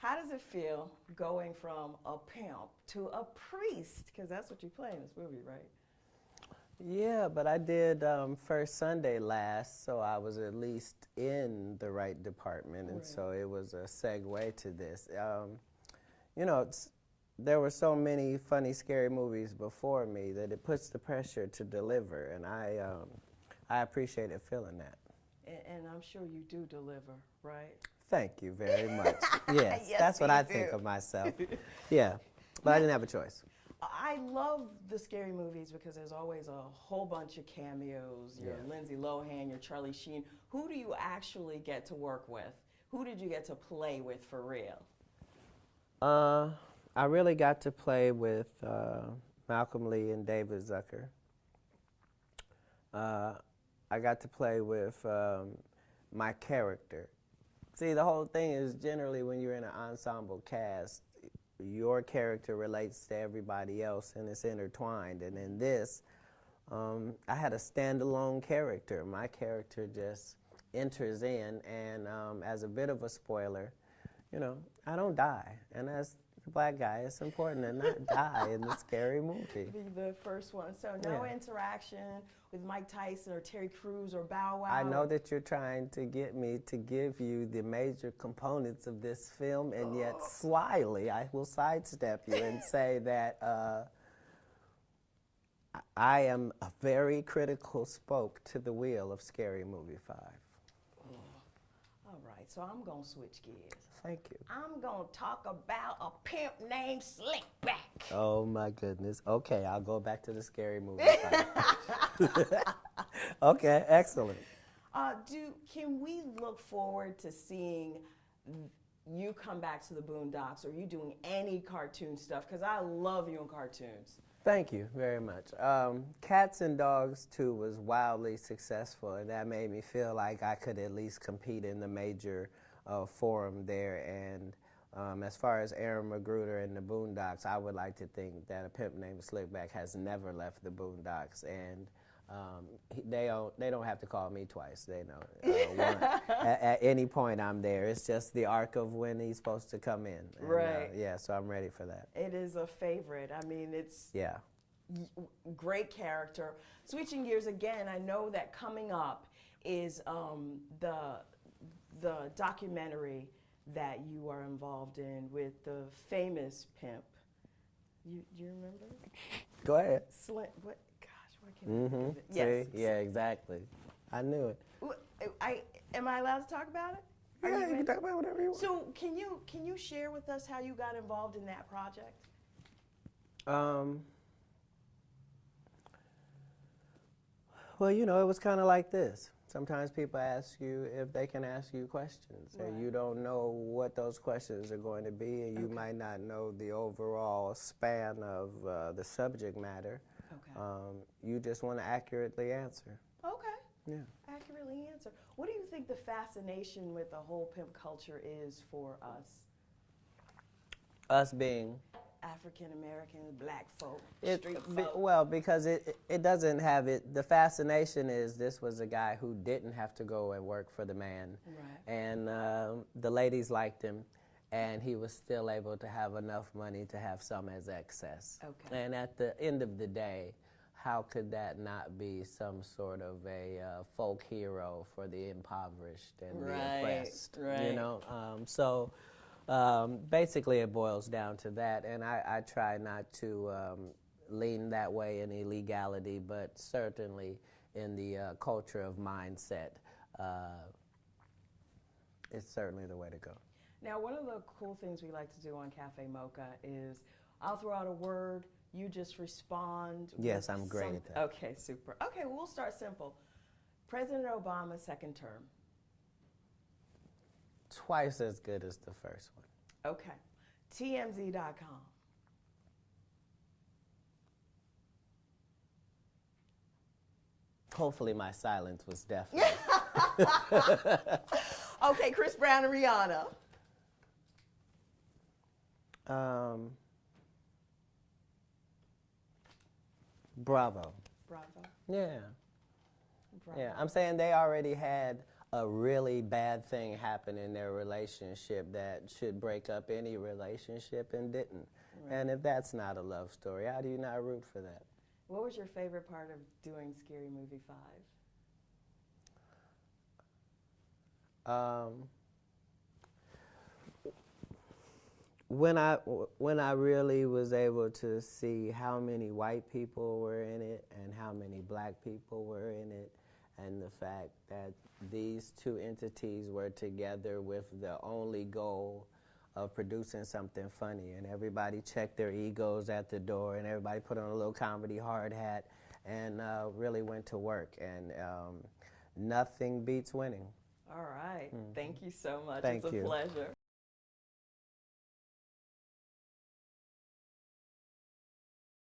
How does it feel going from a pimp to a priest? Because that's what you play in this movie, right? Yeah, but I did First Sunday last, so I was at least in the right department, and so it was a segue to this. You know, there were so many funny, scary movies before me that it puts the pressure to deliver, and I appreciated feeling that. And I'm sure you do deliver, right? Thank you very much. Yes, Yes, that's what you I do. think of myself. Yeah, but I didn't have a choice. I love the scary movies because there's always a whole bunch of cameos. Your Lindsay Lohan, your Charlie Sheen. Who do you actually get to work with? Who did you get to play with for real? I really got to play with Malcolm Lee and David Zucker. I got to play with my character. See, the whole thing is generally when you're in an ensemble cast, your character relates to everybody else and it's intertwined. And in this, I had a standalone character. My character just enters in, and as a bit of a spoiler, you know, I don't die. And as a black guy, it's important to not die in the scary movie. Be the first one. So no interaction with Mike Tyson or Terry Crews or Bow Wow. I know that you're trying to get me to give you the major components of this film, and yet slyly I will sidestep you and say that I am a very critical spoke to the wheel of Scary Movie 5. All right, so I'm going to switch gears. Thank you. I'm going to talk about a pimp named Slickback. Oh my goodness. Okay, I'll go back to the Scary Movie 5. Okay, excellent. Can we look forward to seeing you come back to the Boondocks, or you doing any cartoon stuff? Because I love you in cartoons. Thank you very much. Cats and Dogs 2 was wildly successful, and that made me feel like I could at least compete in the major forum there. And as far as Aaron Magruder and the Boondocks, I would like to think that a pimp named Slickback has never left the Boondocks, and they don't have to call me twice. They know at any point I'm there. It's just the arc of when he's supposed to come in. And, right. Yeah, so I'm ready for that. It is a favorite. I mean, it's great character. Switching gears again, I know that coming up is the documentary that you are involved in with the famous pimp. Do you remember? Go ahead. What? Why can't I think of it? Yes. See? Yeah, exactly. I knew it. Am I allowed to talk about it? Yeah, you can talk about whatever you want. So can you share with us how you got involved in that project? Well, you know, it was kind of like this. Sometimes people ask you if they can ask you questions, and you don't know what those questions are going to be, and you might not know the overall span of the subject matter. Okay. You just want to accurately answer. Okay. Yeah. Accurately answer. What do you think the fascination with the whole pimp culture is for us? Us being African American, black folk, street folk. Well, because it doesn't have it. The fascination is this was a guy who didn't have to go and work for the man, and the ladies liked him, and he was still able to have enough money to have some as excess. Okay. And at the end of the day, how could that not be some sort of a folk hero for the impoverished and the oppressed? Right. You know, so. Basically, it boils down to that, and I try not to lean that way in illegality, but certainly in the culture of mindset, it's certainly the way to go. Now, one of the cool things we like to do on Cafe Mocha is I'll throw out a word, you just respond. Yes, I'm great at that. Okay, super. Okay, we'll start simple. President Obama's second term. Twice as good as the first one. Okay. TMZ.com. Hopefully my silence was deafening. Okay, Chris Brown and Rihanna. Bravo. Bravo. Yeah. Bravo. Yeah, I'm saying they already had a really bad thing happened in their relationship that should break up any relationship and didn't. Right. And if that's not a love story, how do you not root for that? What was your favorite part of doing Scary Movie 5? When I really was able to see how many white people were in it and how many black people were in it, and the fact that these two entities were together with the only goal of producing something funny, and everybody checked their egos at the door, and everybody put on a little comedy hard hat and really went to work, and nothing beats winning. All right. Mm-hmm. Thank you so much. Thank it's a you. pleasure.